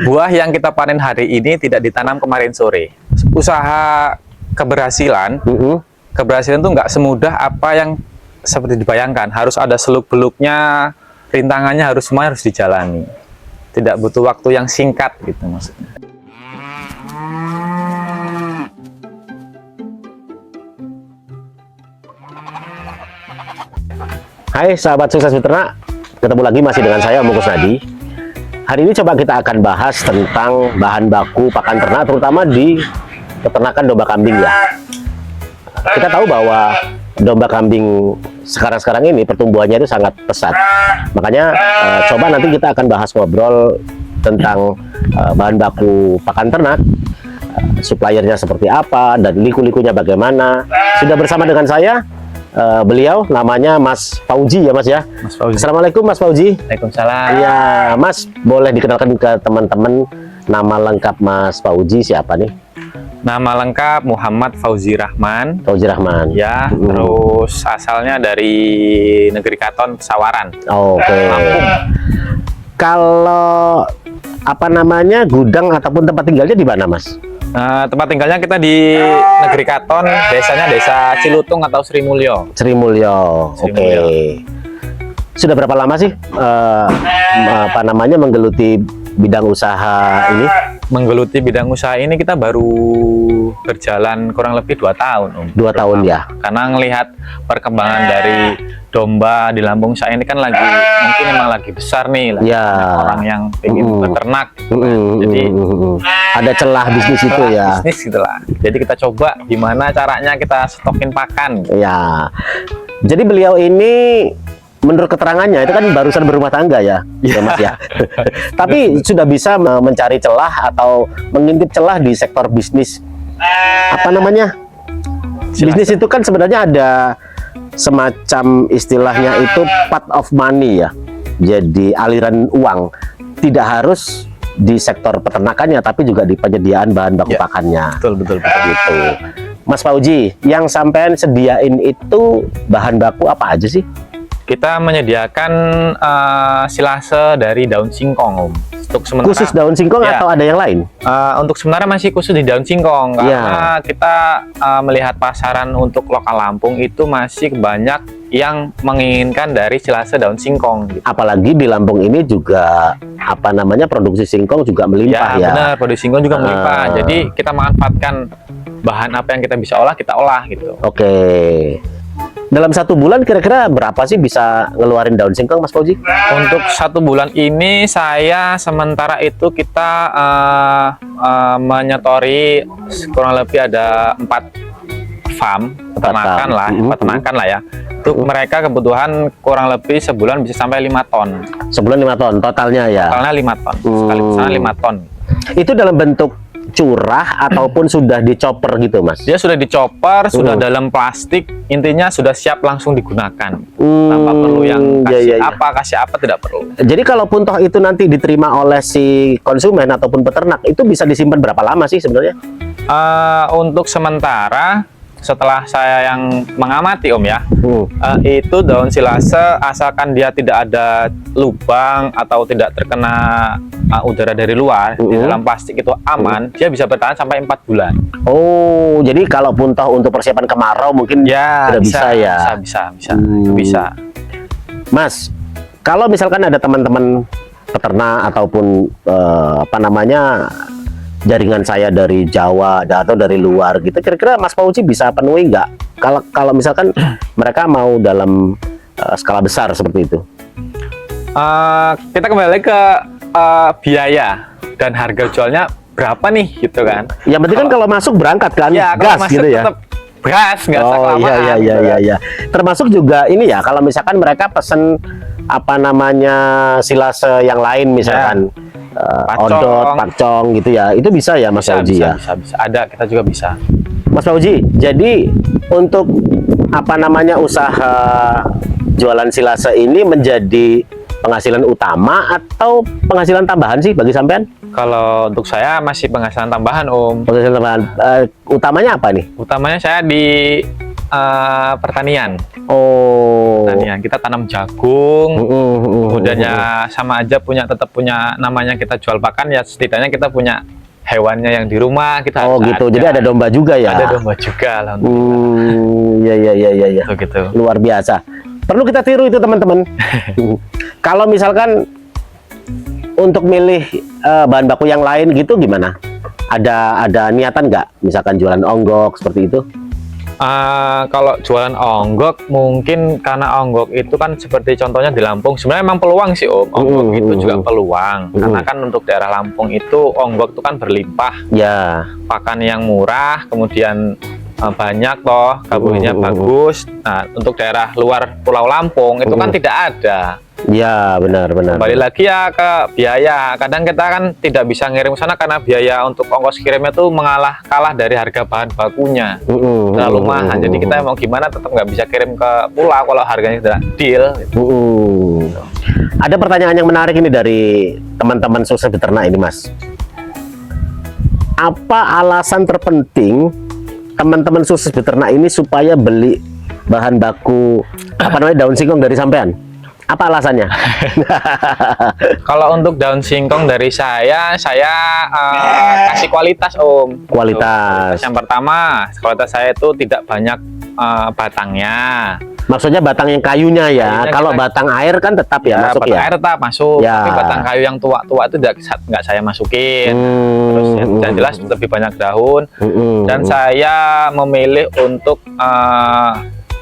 Buah yang kita panen hari ini tidak ditanam kemarin sore. Usaha keberhasilan, keberhasilan itu nggak semudah apa yang seperti dibayangkan. Harus ada seluk-beluknya, rintangannya semuanya harus dijalani. Tidak butuh waktu yang singkat gitu maksudnya. Hai sahabat sukses beternak, ketemu lagi masih dengan saya Om Kusnadi. Hari ini coba kita akan bahas tentang bahan baku pakan ternak, terutama di peternakan domba kambing ya. Kita tahu bahwa domba kambing sekarang ini pertumbuhannya itu sangat pesat. Makanya coba nanti kita akan bahas ngobrol tentang bahan baku pakan ternak, suppliernya seperti apa, dan liku-likunya bagaimana. Sudah bersama dengan saya beliau, namanya Mas Fauji ya Mas ya. Mas Fauji. Assalamualaikum Mas Fauji. Waalaikumsalam. Iya Mas, boleh dikenalkan ke teman-teman nama lengkap Mas Fauji siapa nih? Nama lengkap Muhammad Fauzi Rahman. Fauzi Rahman. Ya, terus asalnya dari Negeri Katon, Sawaran. Oke. Lampung. Kalau apa namanya gudang ataupun tempat tinggalnya di mana Mas? Tempat tinggalnya kita di Negeri Katon, desanya Desa Cilutung atau Sri Mulyo. Sri Mulyo. Oke. Sudah berapa lama sih apa namanya menggeluti bidang usaha ini? Menggeluti bidang usaha ini kita baru berjalan kurang lebih 2 tahun, Om. 2 tahun ya. Karena ngelihat perkembangan dari domba di Lampung saya ini kan mungkin memang lagi besar nih, lagi banyak orang yang ingin beternak. Jadi ada celah bisnis itu ya. Bisnis gitulah. Jadi kita coba gimana caranya kita stokin pakan. Ya. Jadi beliau ini menurut keterangannya itu kan barusan berumah tangga ya, ya Mas ya. Tapi sudah bisa mencari celah atau mengintip celah di sektor bisnis. Apa namanya? Bisnis itu kan sebenarnya ada semacam istilahnya itu path of money ya. Jadi aliran uang tidak harus di sektor peternakannya, tapi juga di penyediaan bahan baku pakannya. Betul gitu. Mas Fauji, yang sampean sediain itu bahan baku apa aja sih? Kita menyediakan silase dari daun singkong, Om. Untuk sementara, khusus daun singkong ya, atau ada yang lain? Untuk sementara masih khusus di daun singkong karena kita melihat pasaran untuk lokal Lampung itu masih banyak yang menginginkan dari silase daun singkong. Gitu. Apalagi di Lampung ini juga apa namanya produksi singkong juga melimpah ya. Benar, produksi singkong juga melimpah. Jadi kita manfaatkan bahan apa yang kita bisa olah, kita olah gitu. Oke. Dalam 1 bulan kira-kira berapa sih bisa ngeluarin daun singkong Mas Fauji? Untuk 1 bulan ini saya sementara itu kita menyetori kurang lebih ada 4 farm peternakan lah, peternakan lah ya. Untuk mereka kebutuhan kurang lebih sebulan bisa sampai 5 ton. Sebulan 5 ton totalnya ya? Totalnya 5 ton, sekali sana 5 ton. Itu dalam bentuk curah ataupun sudah dicopper gitu Mas? Dia sudah dicopper, sudah dalam plastik, intinya sudah siap langsung digunakan. Tanpa perlu yang kasih apa tidak perlu. Jadi kalaupun toh itu nanti diterima oleh si konsumen ataupun peternak, itu bisa disimpan berapa lama sih sebenarnya? Untuk sementara setelah saya yang mengamati Om ya, itu daun silase asalkan dia tidak ada lubang atau tidak terkena udara dari luar, di dalam plastik itu aman, dia bisa bertahan sampai 4 bulan. Oh, jadi kalaupun toh untuk persiapan kemarau mungkin sudah bisa ya? Bisa. Mas, kalau misalkan ada teman-teman peternak ataupun apa namanya jaringan saya dari Jawa atau dari luar gitu, kira-kira Mas Fauji bisa penuhi nggak kalau misalkan mereka mau dalam skala besar seperti itu? Kita kembali ke biaya dan harga jualnya berapa nih gitu kan? Yang penting kan kalau masuk berangkat kan, ya, gas gitu ya? Gas, nggak usah kelamaan. Iya. Termasuk juga ini ya, kalau misalkan mereka pesen apa namanya silase yang lain misalkan. Odot, pakcong gitu ya, itu bisa ya Mas Fauji ya? Bisa. Ada, kita juga bisa. Mas Fauji, jadi untuk apa namanya usaha jualan silase ini menjadi penghasilan utama atau penghasilan tambahan sih bagi sampean? Kalau untuk saya masih penghasilan tambahan Om. Penghasilan tambahan, utamanya apa nih? Utamanya saya di pertanian. Oh. Pertanian. Kita tanam jagung. Kemudiannya sama aja tetap punya namanya kita jual pakan ya, setidaknya kita punya hewannya yang di rumah kita. Oh gitu. Jadi ada domba juga ya. Ada domba juga, alhamdulillah. Iya. Gitu. Luar biasa. Perlu kita tiru itu teman-teman. Kalau misalkan untuk milih bahan baku yang lain gitu gimana? Ada niatan nggak? Misalkan jualan onggok seperti itu? Kalau jualan onggok mungkin karena onggok itu kan seperti contohnya di Lampung sebenarnya emang peluang sih Om. Onggok itu juga peluang karena kan untuk daerah Lampung itu onggok itu kan berlimpah ya, pakan yang murah, kemudian banyak toh, kabupatennya bagus. Nah untuk daerah luar Pulau Lampung itu kan tidak ada. ya benar. Kembali lagi ya ke biaya. Kadang kita kan tidak bisa ngirim ke sana karena biaya untuk ongkos kirimnya tuh kalah dari harga bahan bakunya. Terlalu mahal. Jadi kita mau gimana tetap nggak bisa kirim ke pulau kalau harganya tidak deal. Ada pertanyaan yang menarik ini dari teman-teman sukses beternak ini, Mas. Apa alasan terpenting teman-teman sukses beternak ini supaya beli bahan baku daun singkong dari sampean? Apa alasannya? Kalau untuk daun singkong dari saya kasih kualitas Om. Kualitas. Yang pertama, kualitas saya itu tidak banyak batangnya. Maksudnya batang yang kayunya ya. Kalau batang air kan tetap ya masuk batang air tetap masuk. Ya. Tapi batang kayu yang tua-tua itu nggak saya masukin. Terus yang jelas lebih banyak daun. Dan saya memilih untuk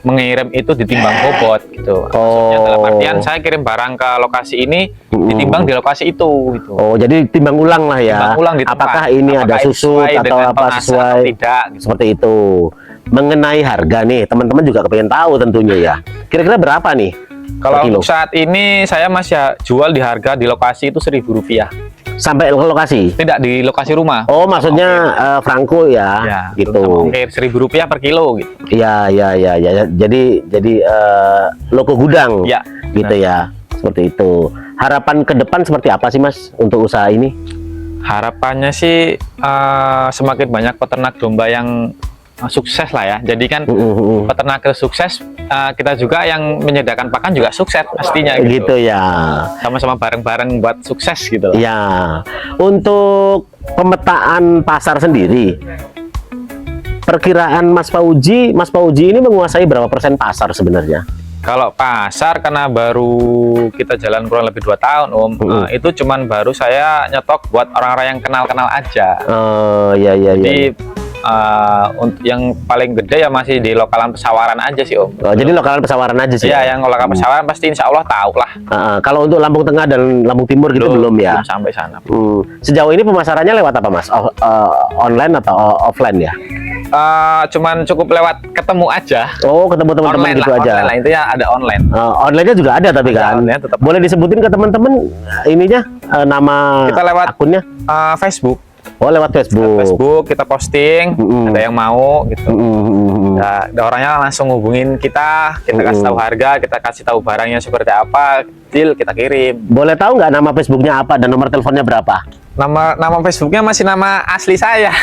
mengirim itu ditimbang bobot gitu. Maksudnya dalam artian saya kirim barang ke lokasi ini ditimbang di lokasi itu gitu. Oh, jadi timbang ulang lah ya. Timbang ulang di tempat. Apakah ini ada susut atau apa sesuai tidak gitu. Seperti itu. Mengenai harga nih, teman-teman juga kepengen tahu tentunya ya. Kira-kira berapa nih? Kalau untuk saat ini saya masih jual di harga di lokasi itu Rp1.000. Sampai ke lokasi? Tidak di lokasi rumah. Oh, maksudnya franco ya, ya gitu. Oke, Rp1.000 per kilo gitu. Iya. Jadi loko gudang, ya, gitu ya. Seperti itu. Harapan ke depan seperti apa sih Mas untuk usaha ini? Harapannya sih semakin banyak peternak domba yang sukses lah ya. Jadi kan peternak sukses, kita juga yang menyediakan pakan juga sukses pastinya gitu ya. Sama-sama bareng-bareng buat sukses gitu loh. Ya. Untuk pemetaan pasar sendiri, perkiraan Mas Fauji ini menguasai berapa persen pasar sebenarnya? Kalau pasar karena baru kita jalan kurang lebih 2 tahun Om, itu cuman baru saya nyetok buat orang-orang yang kenal-kenal aja. Iya. Jadi untuk yang paling gede ya masih di lokalan pesawaran aja sih Om. Jadi lokalan pesawaran aja sih? Iya, yang lokalan pesawaran pasti insya Allah tahu lah. Kalau untuk Lampung Tengah dan Lampung Timur gitu belum ya? Belum sampai sana. Sejauh ini pemasarannya lewat apa Mas? Online atau offline ya? Cuman cukup lewat ketemu aja. Oh, ketemu teman-teman gitu aja. Online lah, intinya ada online. Online-nya juga ada tapi kan. Tetap. Boleh disebutin ke teman-teman ininya nama kita lewat akunnya? Facebook. Oh, lewat Facebook. Facebook kita posting, ada yang mau gitu. Nah, orangnya langsung hubungin kita kasih tahu harga, kita kasih tahu barangnya seperti apa, deal kita kirim. Boleh tahu nggak nama Facebooknya apa dan nomor teleponnya berapa? Nama Facebooknya masih nama asli saya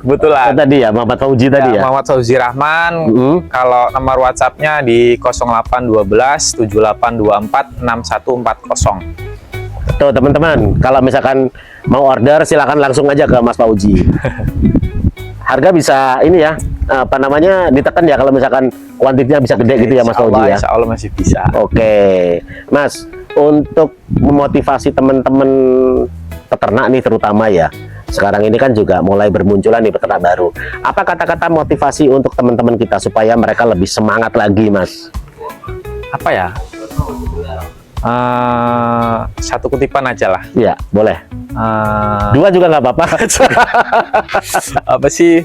kebetulan. Tadi ya, Muhammad Fauji tadi ya. Muhammad Fauji Rahman. Kalau nomor WhatsApp-nya di 0812 7824 6140. Tuh teman-teman, kalau misalkan mau order silakan langsung aja ke Mas Fauji. Harga bisa ini ya, ditekan ya kalau misalkan kuantitinya bisa gede gitu ya Mas Fauji ya. Insya Allah masih bisa. Oke, Mas, untuk memotivasi teman-teman peternak nih terutama ya. Sekarang ini kan juga mulai bermunculan nih peternak baru. Apa kata-kata motivasi untuk teman-teman kita supaya mereka lebih semangat lagi, Mas? Apa ya? Satu kutipan aja lah. Ya, boleh. Dua juga nggak apa-apa. Apa sih?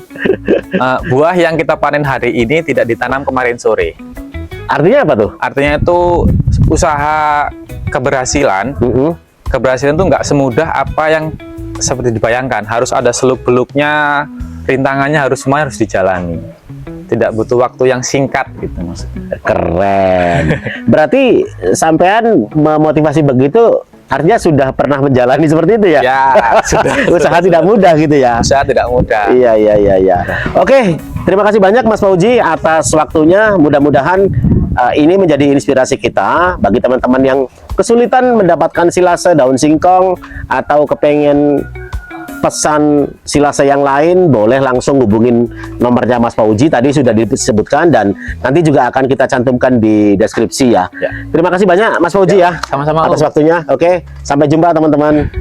Buah yang kita panen hari ini tidak ditanam kemarin sore. Artinya apa tuh? Artinya itu usaha keberhasilan. Keberhasilan itu nggak semudah apa yang seperti dibayangkan. Harus ada seluk-beluknya, rintangannya semuanya harus dijalani. Tidak butuh waktu yang singkat gitu maksudnya. Keren. Berarti sampean memotivasi begitu artinya sudah pernah menjalani seperti itu ya? Ya, sudah. Usaha tidak mudah gitu ya? Usaha tidak mudah. Iya. Oke, terima kasih banyak Mas Fauji atas waktunya. Mudah-mudahan ini menjadi inspirasi kita bagi teman-teman yang kesulitan mendapatkan silase daun singkong atau kepengen pesan silase yang lain, boleh langsung hubungin nomornya Mas Fauji, tadi sudah disebutkan dan nanti juga akan kita cantumkan di deskripsi ya. Ya. Terima kasih banyak Mas Fauji ya, Sama-sama, atas Om. waktunya. Oke, sampai jumpa teman-teman.